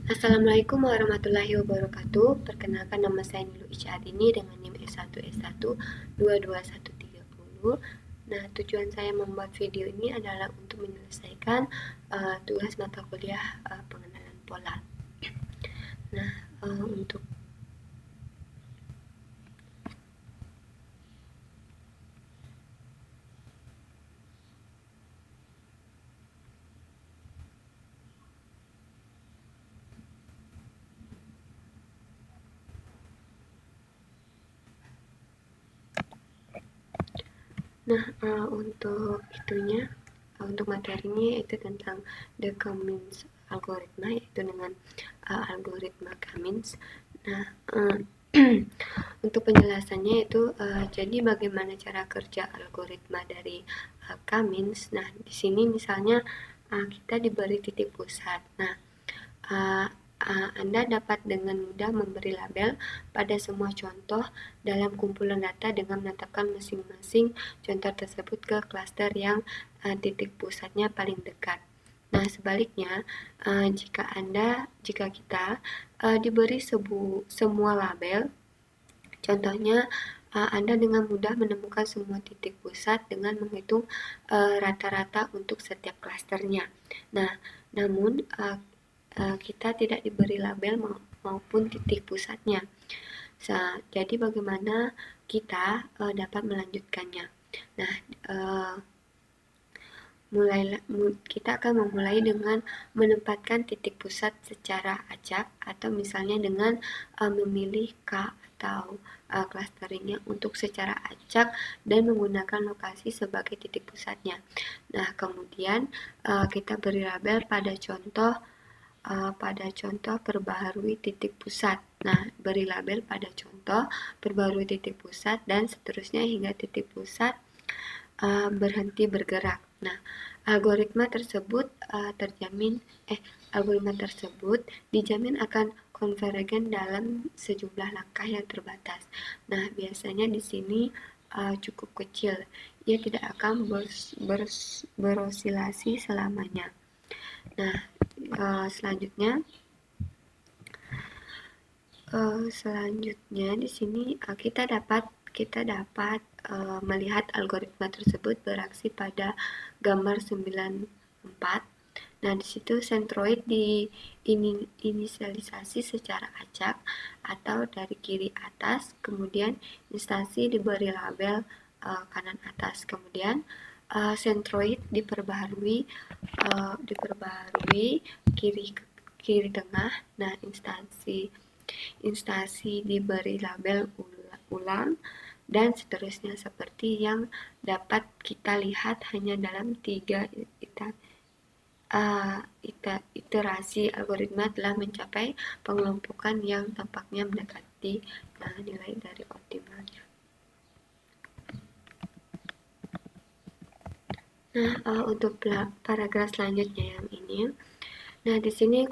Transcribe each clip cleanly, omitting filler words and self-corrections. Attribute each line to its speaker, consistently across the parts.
Speaker 1: Assalamualaikum warahmatullahi wabarakatuh. Perkenalkan, nama saya Nilu Isyadini dengan NIM S1S1 22130. Nah, tujuan saya membuat video ini adalah untuk menyelesaikan tugas mata kuliah pengenalan pola. Nah, untuk untuk materinya itu tentang the Cummins algoritma, yaitu dengan algoritma Cummins. Nah, untuk penjelasannya itu jadi bagaimana cara kerja algoritma dari Cummins. Nah, di sini misalnya kita diberi titik pusat. Nah, Anda dapat dengan mudah memberi label pada semua contoh dalam kumpulan data dengan menetapkan masing-masing contoh tersebut ke klaster yang titik pusatnya paling dekat. Nah, sebaliknya, jika kita diberi semua label, contohnya Anda dengan mudah menemukan semua titik pusat dengan menghitung rata-rata untuk setiap klasternya. Nah, namun kita tidak diberi label maupun titik pusatnya. Jadi bagaimana kita dapat melanjutkannya? Nah, kita akan memulai dengan menempatkan titik pusat secara acak, atau misalnya dengan memilih K atau clusteringnya untuk secara acak dan menggunakan lokasi sebagai titik pusatnya. Nah, kemudian kita beri label pada contoh perbaharui titik pusat. Nah, beri label pada contoh perbaharui titik pusat dan seterusnya hingga titik pusat berhenti bergerak. Nah, algoritma tersebut dijamin akan konvergen dalam sejumlah langkah yang terbatas. Nah, biasanya di sini cukup kecil. Ia tidak akan berosilasi selamanya. Nah, selanjutnya di sini kita dapat melihat algoritma tersebut beraksi pada gambar 94. Nah, di situ sentroid diinisialisasi secara acak atau dari kiri atas, kemudian instansi diberi label kanan atas, kemudian sentroid diperbaharui kiri tengah. Nah, instansi diberi label ulang dan seterusnya, seperti yang dapat kita lihat hanya dalam 3 iterasi algoritma telah mencapai pengelompokan yang tampaknya mendekati nilai dari optimalnya. Nah, untuk paragraf selanjutnya yang ini, nah di sini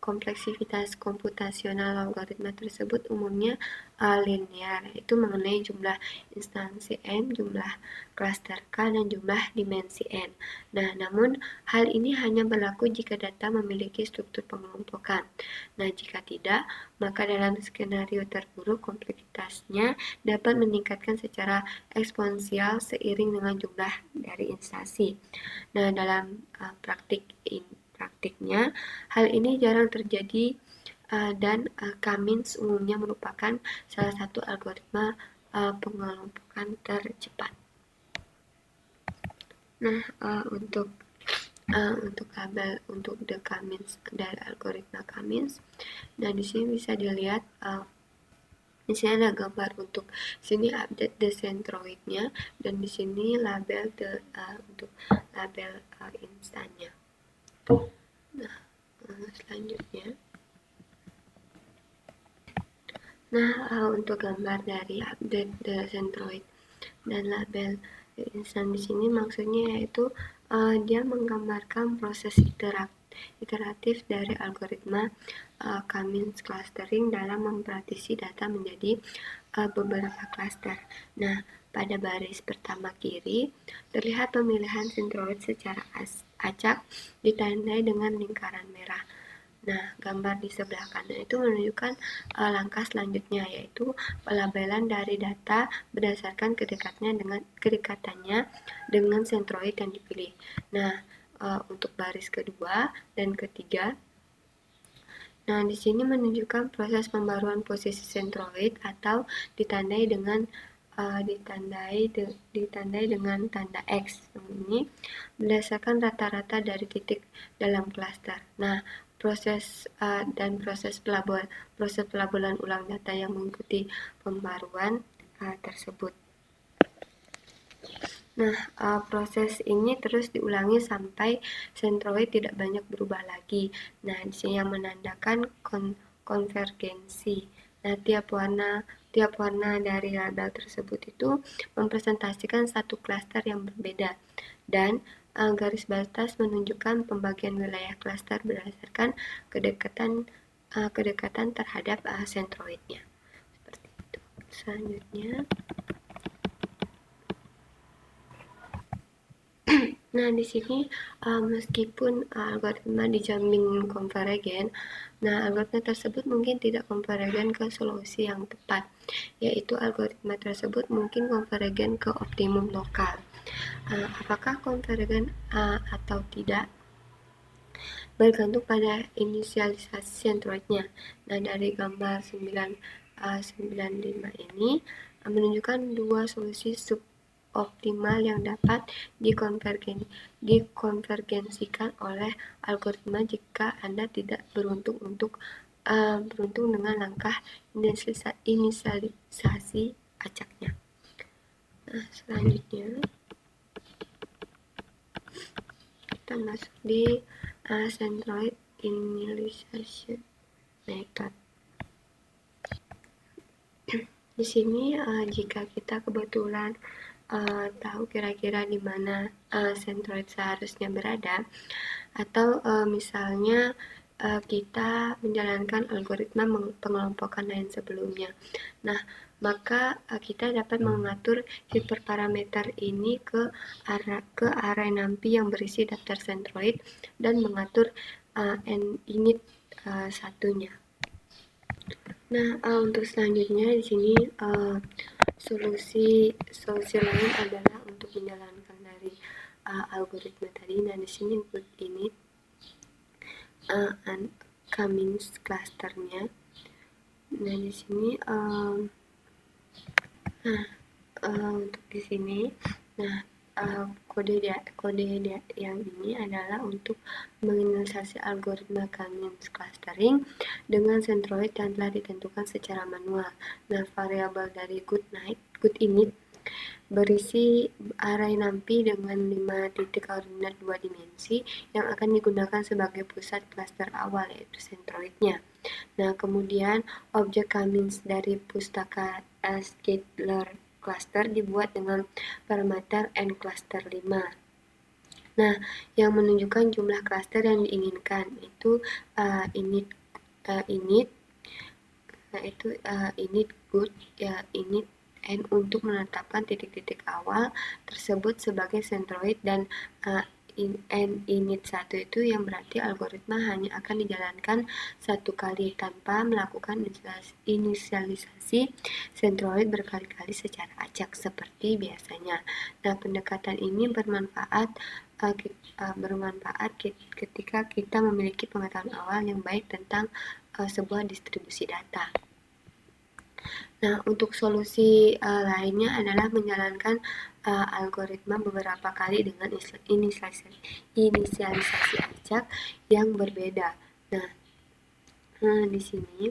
Speaker 1: kompleksitas komputasional algoritma tersebut umumnya linear, yaitu mengenai jumlah instansi M, jumlah klaster K, dan jumlah dimensi N. Nah, namun hal ini hanya berlaku jika data memiliki struktur pengelompokan. Nah, jika tidak, maka dalam skenario terburuk kompleksitasnya dapat meningkatkan secara eksponensial seiring dengan jumlah dari instansi. Nah, dalam praktiknya, hal ini jarang terjadi dan Cummins umumnya merupakan salah satu algoritma pengelompokan tercepat. Nah, untuk label untuk the Cummins dari algoritma Cummins, nah di sini bisa dilihat di sini ada gambar untuk sini update the centroidnya, dan di sini label untuk label instannya. Nah, selanjutnya, untuk gambar dari update the centroid dan label instan di sini maksudnya yaitu dia menggambarkan proses iteratif dari algoritma Cummins clustering dalam mempartisi data menjadi beberapa klaster. Nah, pada baris pertama kiri terlihat pemilihan centroid secara acak ditandai dengan lingkaran merah. Nah, gambar di sebelah kanan itu menunjukkan langkah selanjutnya, yaitu pelabelan dari data berdasarkan kedekatannya dengan sentroid yang dipilih. Nah, untuk baris kedua dan ketiga, nah di sini menunjukkan proses pembaruan posisi sentroid atau ditandai dengan tanda X. Ini berdasarkan rata-rata dari titik dalam klaster. Nah, proses pelabelan ulang data yang mengikuti pembaruan tersebut. Nah, proses ini terus diulangi sampai sentroid tidak banyak berubah lagi. Nah, di sini yang menandakan konvergensi. Nah, tiap warna dari label tersebut itu mempresentasikan satu klaster yang berbeda, dan garis batas menunjukkan pembagian wilayah klaster berdasarkan kedekatan terhadap sentroidnya. Seperti itu. Selanjutnya, nah di sini meskipun algoritma dijamin konvergen, nah algoritma tersebut mungkin tidak konvergen ke solusi yang tepat, yaitu algoritma tersebut mungkin konvergen ke optimum lokal. Apakah konvergen atau tidak bergantung pada inisialisasi sentroidnya. Nah, dari gambar 95 ini menunjukkan dua solusi suboptimal yang dapat dikonvergensikan oleh algoritma jika Anda tidak beruntung dengan langkah inisialisasi acaknya. Nah, selanjutnya kita masuk di centroid initialization method. Di sini jika kita kebetulan tahu kira-kira di mana centroid seharusnya berada, atau misalnya kita menjalankan algoritma pengelompokan lain sebelumnya. Nah, maka kita dapat mengatur hiperparameter ini ke array NumPy yang berisi daftar sentroid dan mengatur init satunya. Nah, untuk selanjutnya di sini solusi lain adalah untuk menjalankan dari algoritma tadi. Nah, di sini good init Cummings clusternya. Nah, di sini untuk di sini, nah kode yang ini adalah untuk menginisialisasi algoritma Cummings clustering dengan sentroid yang telah ditentukan secara manual. Nah, variabel dari good init berisi array NumPy dengan 5 titik koordinat 2 dimensi yang akan digunakan sebagai pusat klaster awal, yaitu sentroidnya. Nah, kemudian objek Cummings dari pustaka Scheduler cluster dibuat dengan parameter n cluster 5. Nah, yang menunjukkan jumlah klaster yang diinginkan itu init good init n untuk menetapkan titik-titik awal tersebut sebagai sentroid, dan init 1 itu yang berarti algoritma hanya akan dijalankan satu kali tanpa melakukan inisialisasi sentroid berkali-kali secara acak seperti biasanya. Nah, pendekatan ini bermanfaat ketika kita memiliki pengetahuan awal yang baik tentang sebuah distribusi data. Nah, untuk solusi lainnya adalah menjalankan algoritma beberapa kali dengan inisialisasi acak yang berbeda. Nah, di sini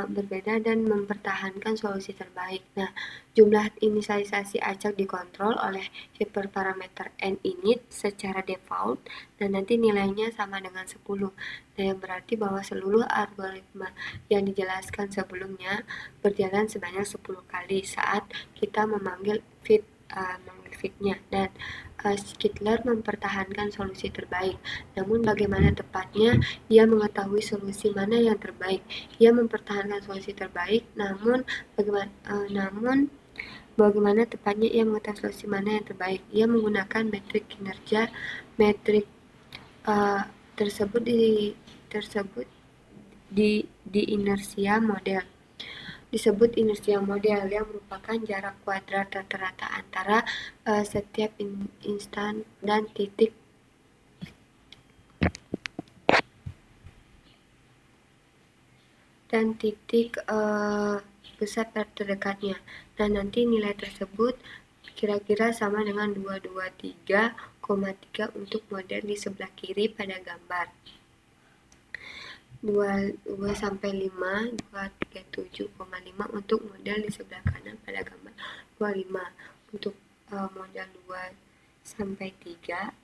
Speaker 1: berbeda dan mempertahankan solusi terbaik. Nah, jumlah inisialisasi acak dikontrol oleh hiperparameter ninit secara default, dan nanti nilainya sama dengan 10. Nah, yang berarti bahwa seluruh algoritma yang dijelaskan sebelumnya berjalan sebanyak 10 kali saat kita memanggil fitnya, dan Scheduler mempertahankan solusi terbaik. Namun bagaimana tepatnya dia mengetahui solusi mana yang terbaik? Ia mempertahankan solusi terbaik, namun bagaimana tepatnya ia mengetahui solusi mana yang terbaik? Ia menggunakan metrik kinerja, metrik tersebut di inersia model. Disebut inersia model yang merupakan jarak kuadrat rata-rata antara setiap instan dan titik pusat terdekatnya. Nah, nanti nilai tersebut kira-kira sama dengan 223,3 untuk model di sebelah kiri pada gambar. 2 sampai 5, 237,5 untuk model di sebelah kanan pada gambar 25. Untuk model 2 sampai 3,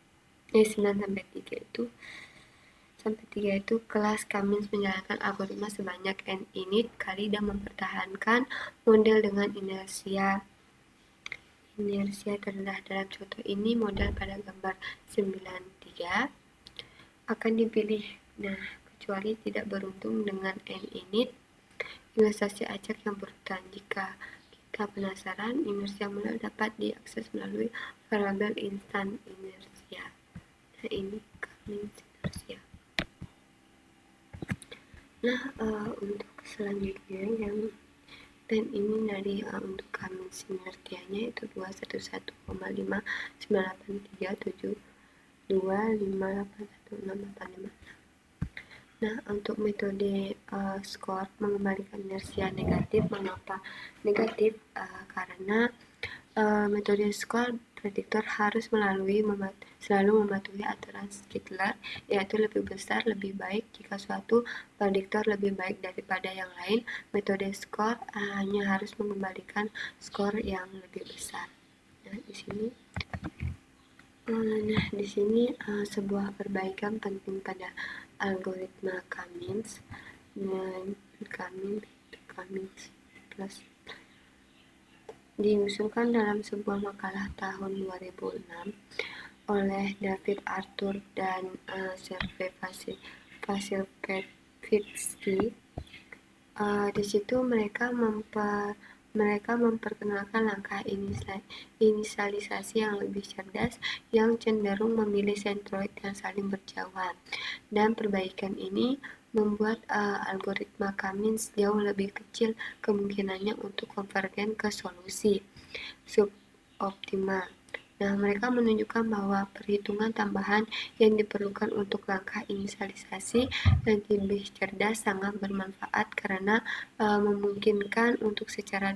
Speaker 1: 9 sampai 3 itu kelas Cummins menjalankan algoritma sebanyak n init kali dan mempertahankan model dengan inersia terendah. Dalam contoh ini model pada gambar 93 akan dipilih. Nah, kecuali tidak beruntung dengan n init ilustrasi acak yang berurutan. Jika kita penasaran, inersia model dapat diakses melalui variabel instan inersia. Nah, ini Cummins inersia. Nah, untuk selanjutnya yang dan ini dari untuk Cummins inersianya itu 211,59372581685. Nah, untuk metode skor mengembalikan inersia negatif. Mengapa negatif? Karena metode skor prediktor harus selalu mematuhi aturan Skidler, yaitu lebih besar lebih baik. Jika suatu prediktor lebih baik daripada yang lain, metode skor hanya harus mengembalikan skor yang lebih besar. Nah, di sini sebuah perbaikan penting pada algoritma Cummins dan Cummins plus diusulkan dalam sebuah makalah tahun 2006 oleh David Arthur dan Sergey Vasilevsky. Di situ mereka memperkenalkan langkah inisialisasi yang lebih cerdas yang cenderung memilih sentroid yang saling berjauhan, dan perbaikan ini membuat algoritma Cummins jauh lebih kecil kemungkinannya untuk konvergen ke solusi suboptimal. Nah, mereka menunjukkan bahwa perhitungan tambahan yang diperlukan untuk langkah inisialisasi yang lebih cerdas sangat bermanfaat karena memungkinkan untuk secara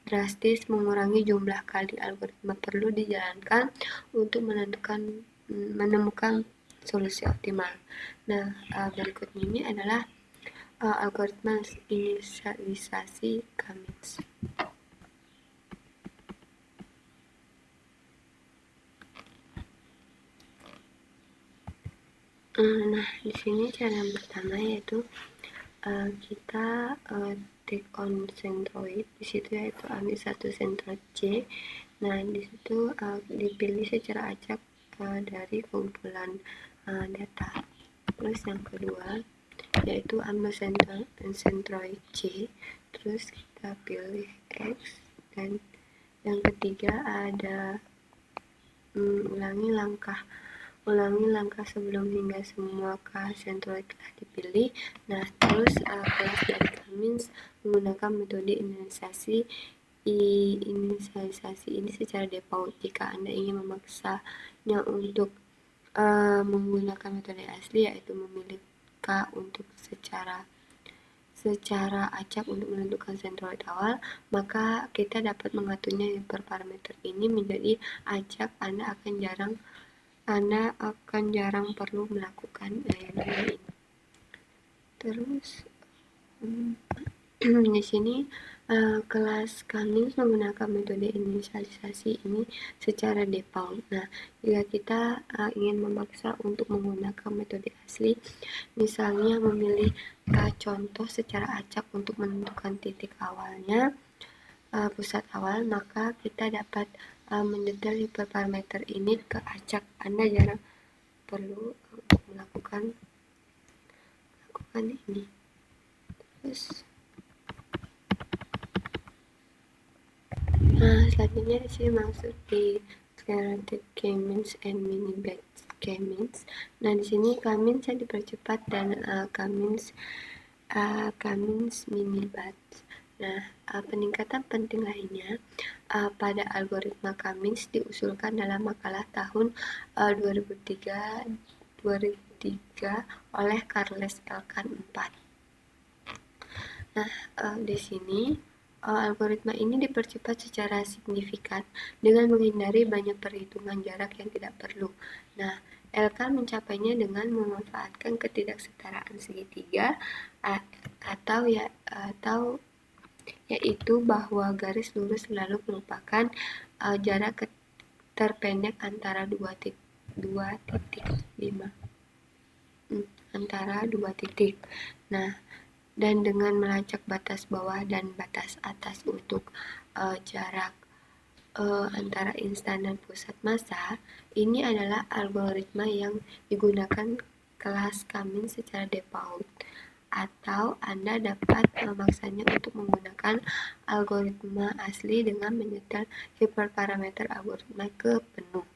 Speaker 1: drastis mengurangi jumlah kali algoritma perlu dijalankan untuk menemukan solusi optimal. Nah, berikut ini adalah algoritma inisialisasi Cummins. Nah, di sini cara yang pertama yaitu kita take on centroid. Di situ yaitu ambil satu centroid C. Nah, di situ dipilih secara acak dari kumpulan data. Terus yang kedua yaitu ambil centroid C, terus kita pilih X, dan yang ketiga ada ulangi langkah sebelum hingga semua centroid telah dipilih. Nah, terus kelas dari Cummins menggunakan metode inisialisasi ini secara default. Jika Anda ingin memaksanya untuk menggunakan metode asli, yaitu memilih K untuk secara acak untuk menentukan centroid awal, maka kita dapat mengaturnya hiperparameter ini menjadi acak. Anda akan jarang perlu melakukan ini. Terus di sini kelas Cummins menggunakan metode inisialisasi ini secara default. Nah, jika kita ingin memaksa untuk menggunakan metode asli, misalnya memilih contoh secara acak untuk menentukan titik awalnya, pusat awal, maka kita dapat mendetail hiperparameter ini ke acak. Anda jarang perlu untuk melakukan ini. Terus selanjutnya di sini maksud di declarative K-means and mini-batch k-means. Nah, di sini k-means yang dipercepat dan k-means mini batch. Nah, peningkatan penting lainnya pada algoritma k-means diusulkan dalam makalah tahun 2003 oleh Charles Elkan 4. Nah, di sini algoritma ini dipercepat secara signifikan dengan menghindari banyak perhitungan jarak yang tidak perlu. Nah, Elkan mencapainya dengan memanfaatkan ketidaksetaraan segitiga atau yaitu bahwa garis lurus selalu merupakan jarak terpendek antara dua titik. Nah, dan dengan melacak batas bawah dan batas atas untuk jarak antara instan dan pusat massa, ini adalah algoritma yang digunakan kelas k-means secara default, atau Anda dapat memaksanya untuk menggunakan algoritma asli dengan menyetel hiperparameter algoritma ke penuh.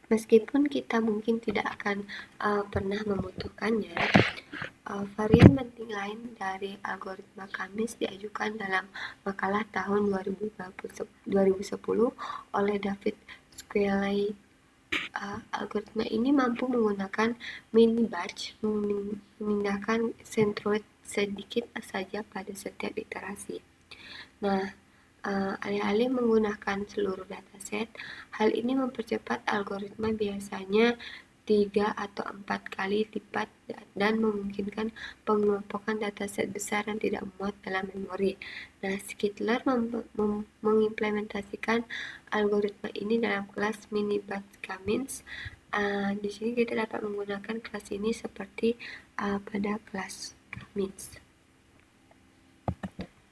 Speaker 1: Meskipun kita mungkin tidak akan pernah membutuhkannya, varian penting lain dari algoritma k-means diajukan dalam makalah tahun 2010 oleh David Squeley. Algoritma ini mampu menggunakan mini batch, memindahkan centroid sedikit saja pada setiap iterasi. Nah, alih-alih menggunakan seluruh dataset, hal ini mempercepat algoritma biasanya 3 atau 4 kali lipat dan memungkinkan pengelompokan dataset besar yang tidak muat dalam memori. Nah, Skittler mengimplementasikan algoritma ini dalam kelas mini batch k-means. Di sini kita dapat menggunakan kelas ini seperti pada kelas k-means.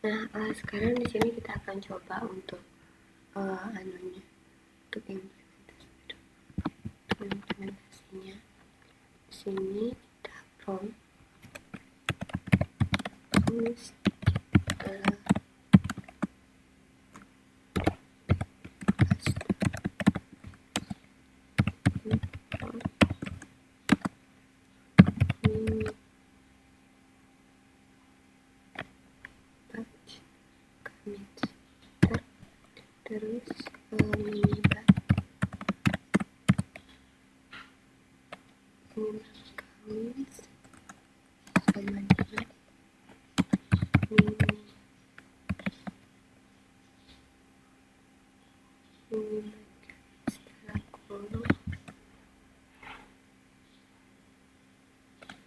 Speaker 1: Nah, sekarang di sini kita akan coba untuk untuk implementasinya. Di sini kita prompt terus mini batch k-means sama dengan mini setelah kolom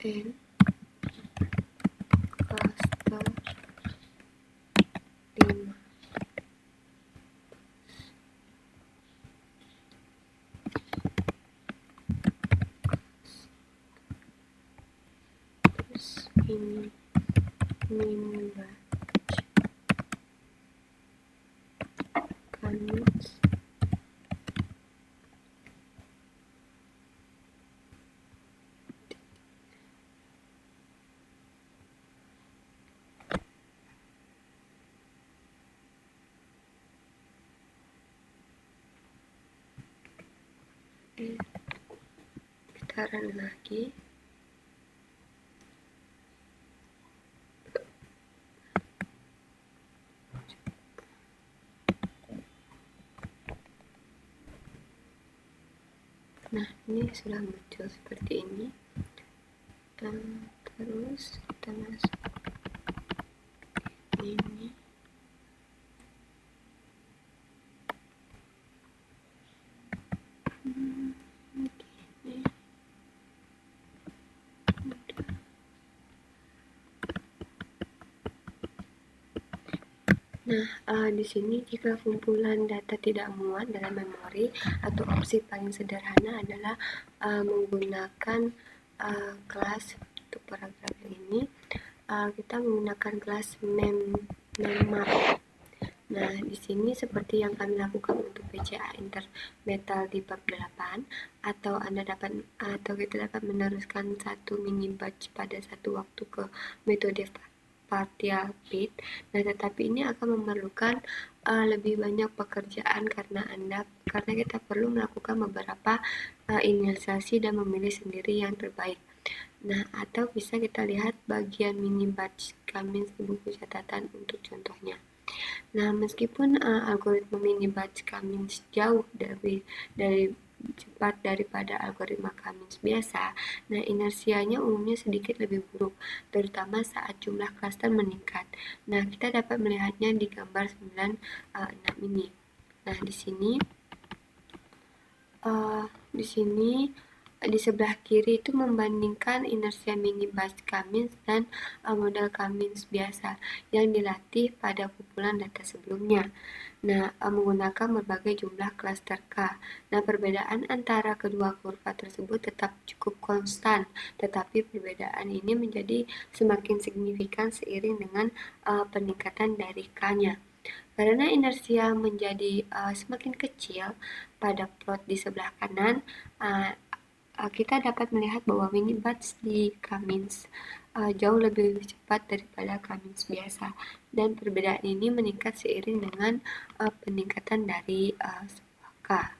Speaker 1: and cluster 5. Terus mini batch k-means kita run lagi. Nah, ini sudah muncul seperti ini. Terus kita masuk ini. Nah, di sini jika kumpulan data tidak muat dalam memori, atau opsi paling sederhana adalah menggunakan kelas untuk paragraf ini. Kita menggunakan kelas memmap. Nah, di sini seperti yang kami lakukan untuk PCA intermetal di bab 8, atau kita dapat meneruskan satu mini batch pada satu waktu ke metode partial bit. Nah, tetapi ini akan memerlukan lebih banyak pekerjaan karena kita perlu melakukan beberapa inisiasi dan memilih sendiri yang terbaik. Nah, atau bisa kita lihat bagian mini batch Cummins di buku catatan untuk contohnya. Nah, meskipun algoritma mini batch Cummins jauh dari cepat daripada algoritma Cummins biasa, nah inersianya umumnya sedikit lebih buruk, terutama saat jumlah klaster meningkat. Nah, kita dapat melihatnya di gambar 9.6 ini. Nah, di sini di sebelah kiri itu membandingkan inersia mini batch Cummins dan model Cummins biasa yang dilatih pada kumpulan data sebelumnya. Nah, menggunakan berbagai jumlah klaster K. Nah, perbedaan antara kedua kurva tersebut tetap cukup konstan, tetapi perbedaan ini menjadi semakin signifikan seiring dengan peningkatan dari K-nya. Karena inersia menjadi semakin kecil pada plot di sebelah kanan, kita dapat melihat bahwa mini batch di Cummins jauh lebih cepat daripada Cummins biasa, dan perbedaan ini meningkat seiring dengan peningkatan dari sebuah K.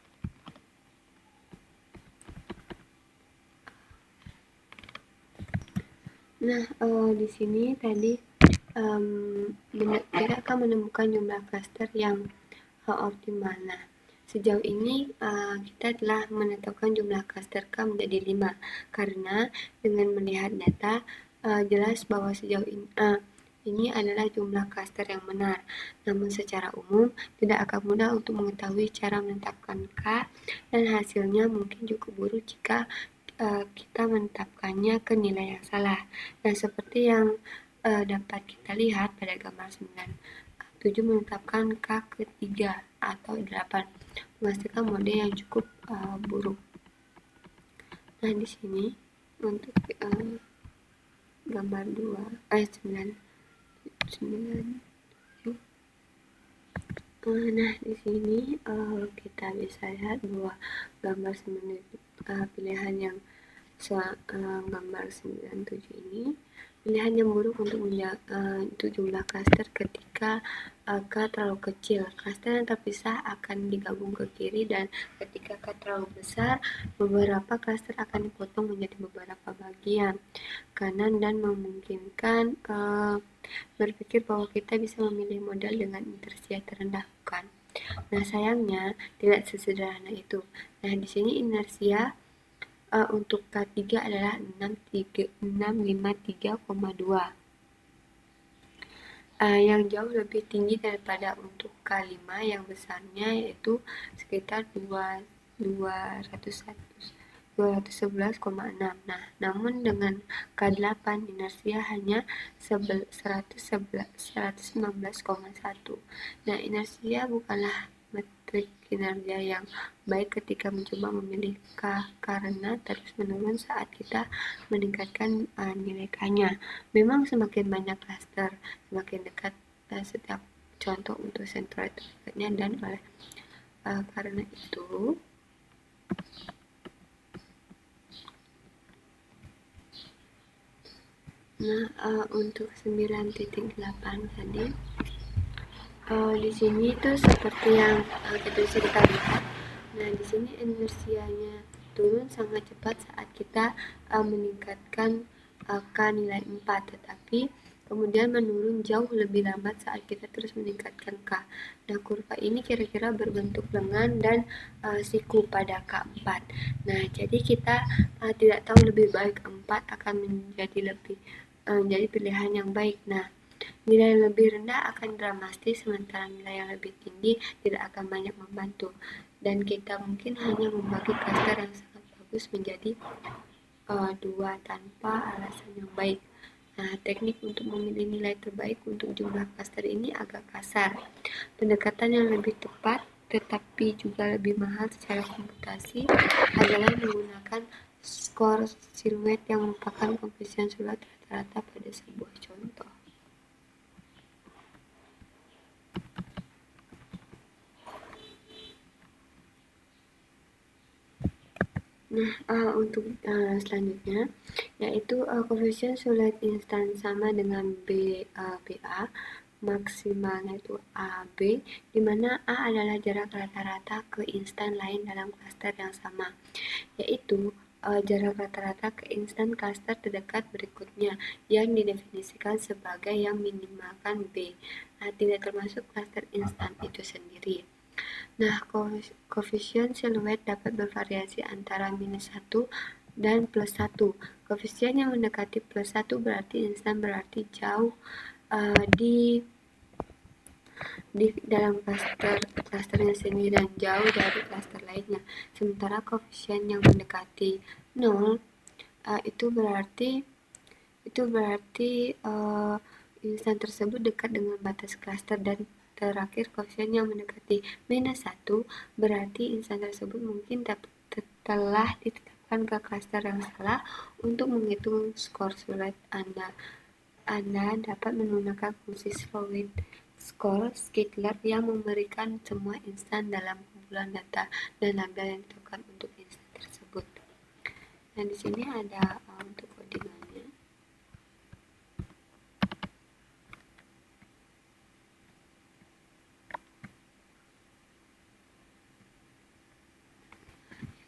Speaker 1: Nah, di sini tadi kita akan menemukan jumlah cluster yang optimal. Nah, sejauh ini kita telah menetapkan jumlah cluster K menjadi 5 karena dengan melihat data jelas bahwa sejauh ini adalah jumlah cluster yang benar. Namun secara umum tidak akan mudah untuk mengetahui cara menetapkan K, dan hasilnya mungkin cukup buruk jika kita menetapkannya ke nilai yang salah. Nah, seperti yang dapat kita lihat pada gambar 9.7 menetapkan K ke 3 atau 8, menghasilkan model yang cukup buruk. Nah, di sini untuk gambar 9. Nah, di sini kita bisa lihat bahwa gambar 9 pilihan yang gambar 97 ini pilihan yang buruk untuk jumlah klaster ketika K terlalu kecil. Klaster yang terpisah akan digabung ke kiri, dan ketika K terlalu besar, beberapa klaster akan dipotong menjadi beberapa bagian kanan dan memungkinkan berpikir bahwa kita bisa memilih model dengan inersia terendah, bukan? Nah, sayangnya tidak sesederhana itu. Nah, di sini inersia untuk K3 adalah 653,2 yang jauh lebih tinggi daripada untuk K5 yang besarnya, yaitu sekitar 211,6. Nah, namun dengan K8 inersia hanya 119,1. Nah, inersia bukanlah metrik kinerja yang baik ketika mencoba memilih K karena terus menurun saat kita meningkatkan nilai K-nya. Memang semakin banyak klaster, semakin dekat setiap contoh untuk sentroid terdekat-nya, dan karena itu untuk 9.8 tadi di sini itu seperti yang bisa kita lihat. Nah, di sini inersianya turun sangat cepat saat kita meningkatkan K nilai 4, tetapi kemudian menurun jauh lebih lambat saat kita terus meningkatkan K. Nah, kurva ini kira-kira berbentuk lengan dan siku pada K4. Nah, jadi kita tidak tahu lebih baik 4 akan menjadi pilihan yang baik. Nah, nilai yang lebih rendah akan dramatis, sementara nilai yang lebih tinggi tidak akan banyak membantu, dan kita mungkin hanya membagi klaster yang sangat bagus menjadi 2 tanpa alasan yang baik. Nah, teknik untuk memilih nilai terbaik untuk jumlah klaster ini agak kasar. Pendekatan yang lebih tepat tetapi juga lebih mahal secara komputasi adalah menggunakan skor siluet yang merupakan koefisien siluet rata-rata pada sebuah contoh. Nah, untuk selanjutnya yaitu koefisien siluet instan sama dengan BA maksimalnya itu AB, di mana A adalah jarak rata-rata ke instan lain dalam klaster yang sama, yaitu jarak rata-rata ke instan klaster terdekat berikutnya yang didefinisikan sebagai yang minimalkan B. Nah, tidak termasuk klaster instan itu sendiri. Nah, koefisien siluet dapat bervariasi antara -1 dan +1. Koefisien yang mendekati +1 berarti instan berarti jauh di dalam klasternya sendiri dan jauh dari klaster lainnya. Sementara koefisien yang mendekati 0 itu berarti instan tersebut dekat dengan batas klaster, dan terakhir koefisien yang mendekati -1 berarti instan tersebut mungkin telah ditetapkan ke klaster yang salah. Untuk menghitung skor siluet Anda dapat menggunakan fungsi siluet skor Skidler yang memberikan semua instan dalam kumpulan data dan label yang ditetapkan untuk instan tersebut. Nah, di sini ada untuk codingannya.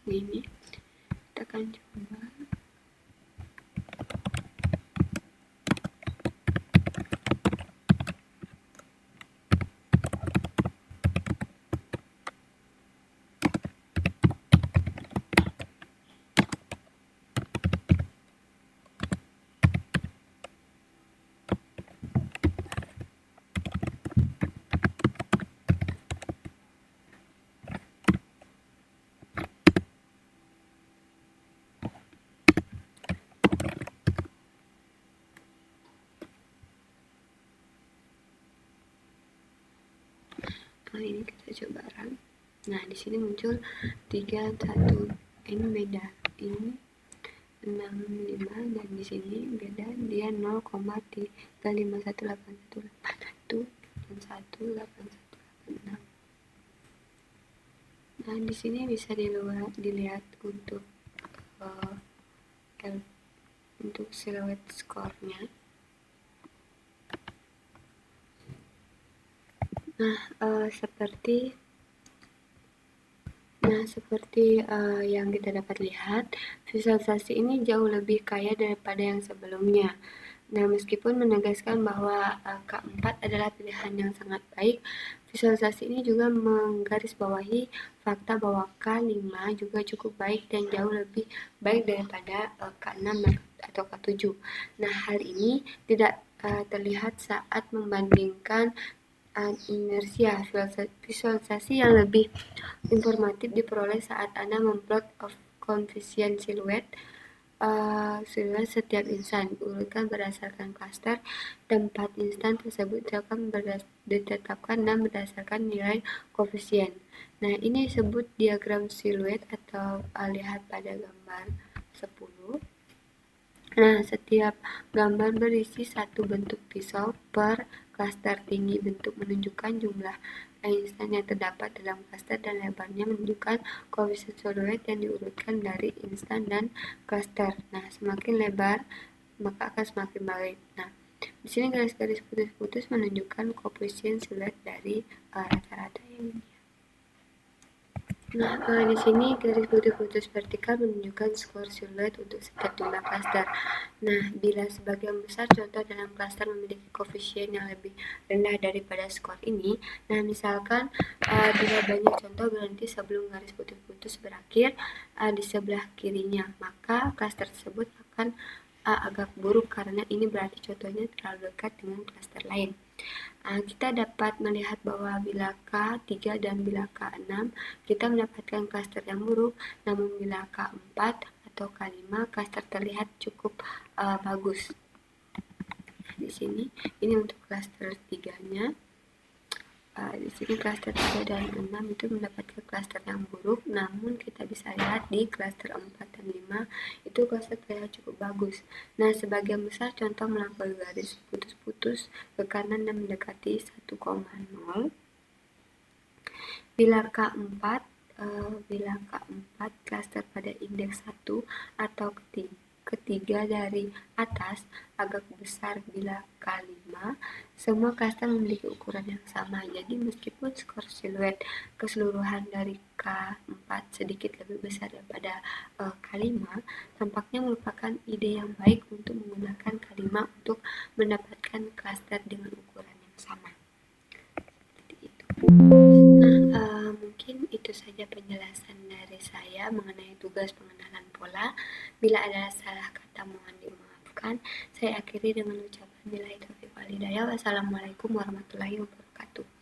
Speaker 1: Ini kita akan coba. Nah, ini kita coba run. Nah, di sini muncul 31. Ini beda. Ini 65 dan di sini beda, dia 0,3518181 dan 18186. Nah, di sini bisa dilihat untuk siluet skornya. Nah, seperti yang kita dapat lihat, visualisasi ini jauh lebih kaya daripada yang sebelumnya. Nah, meskipun menegaskan bahwa K4 adalah pilihan yang sangat baik, visualisasi ini juga menggarisbawahi fakta bahwa K5 juga cukup baik dan jauh lebih baik daripada K6 atau K7. Nah, hal ini tidak terlihat saat membandingkan inersia. Visualisasi yang lebih informatif diperoleh saat Anda memplot koefisien siluet setiap instan, diurutkan berdasarkan klaster. Tempat instan tersebut ditetapkan dan berdasarkan nilai koefisien. Nah, ini disebut diagram siluet atau lihat pada gambar 10. Nah, setiap gambar berisi satu bentuk pisau per klaster. Tinggi bentuk menunjukkan jumlah instan yang terdapat dalam klaster dan lebarnya menunjukkan koefisien siluet yang diurutkan dari instan dan klaster. Nah, semakin lebar maka akan semakin baik. Nah, di sini garis-garis putus-putus menunjukkan koefisien siluet dari rata-rata yang ini. Nah, di sini garis putus-putus vertikal menunjukkan skor siluet untuk setiap jumlah klaster. Nah, bila sebagian besar contoh dalam klaster memiliki koefisien yang lebih rendah daripada skor ini, nah misalkan bila banyak contoh berhenti sebelum garis putus-putus berakhir di sebelah kirinya, maka klaster tersebut akan agak buruk karena ini berarti contohnya terlalu dekat dengan klaster lain. Kita dapat melihat bahwa bila K3 dan bila K6 kita mendapatkan klaster yang buruk, namun bila K4 atau K5 klaster terlihat cukup bagus. Di sini ini untuk klaster 3-nya. Di sini klaster 3 dan 6 itu mendapatkan klaster yang buruk, namun kita bisa lihat di klaster 4 dan 5 itu klaster terlihat cukup bagus. Nah, sebagian besar contoh melampaui garis putus-putus ke kanan dan mendekati 1,0. Bila K4 klaster pada indeks 1 atau ketiga dari atas agak besar bila K5, semua klaster memiliki ukuran yang sama. Jadi meskipun skor siluet keseluruhan dari K4 sedikit lebih besar daripada K5, tampaknya merupakan ide yang baik untuk menggunakan K5 untuk mendapatkan klaster dengan ukuran yang sama. Seperti itu. Nah, mungkin itu saja penjelasan dari saya mengenai tugas pengenalan pola. Bila ada salah kata mohon dimaafkan. Saya akhiri dengan ucapan billahi taufiq wal hidayah. Wassalamualaikum warahmatullahi wabarakatuh.